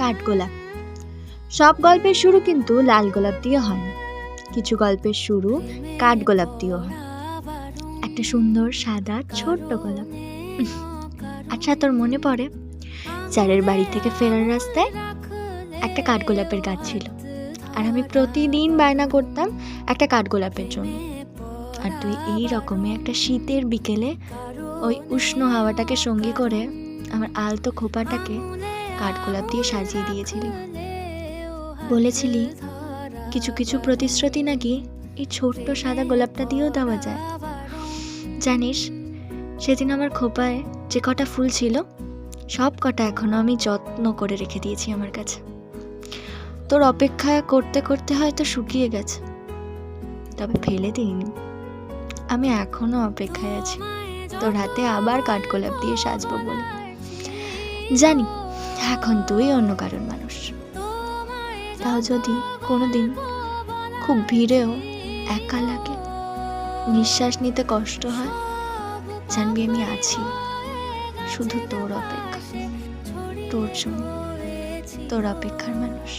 কাঠগোলাপ। সব গল্পের শুরু কিন্তু লাল গোলাপ দিয়ে হয় না, কিছু গল্পের শুরু কাঠগোলাপ দিয়েও হয়। একটা সুন্দর সাদা ছোট্ট গোলাপ। আচ্ছা, তোর মনে পড়ে স্যারের বাড়ি থেকে ফেরার রাস্তায় একটা কাঠগোলাপের গাছ ছিল, আর আমি প্রতিদিন বায়না করতাম একটা কাঠগোলাপের জন্য। আর তুই এই রকমই একটা শীতের বিকেলে ওই উষ্ণ হাওয়াটাকে সঙ্গী করে আমার আলতো খোপাটাকে কাঠগোলাপ দিয়ে সাজিয়ে দিয়েছিলি। বলেছিলি কিছু কিছু প্রতিশ্রুতি নাকি এই ছোট্ট সাদা গোলাপটা দিয়েও দেওয়া যায়। জানিস, সেদিন আমার খোপায় যে কটা ফুল ছিল সব কটা এখনো আমি যত্ন করে রেখে দিয়েছি আমার কাছে। তোর অপেক্ষা করতে করতে হয়তো শুকিয়ে গেছে, তবে ফেলে দিইনি। আমি এখনো অপেক্ষায় আছি তোর হাতে আবার কাঠগোলাপ দিয়ে সাজবো বলে। জানি এখন তুই অন্য কারণ মানুষ, তাও যদি কোনোদিন খুব ভিড়েও একা লাগে, নিঃশ্বাস নিতে কষ্ট হয়, জানবি আমি আছি শুধু তোর অপেক্ষা, তোর জন্য, তোর অপেক্ষার মানুষ।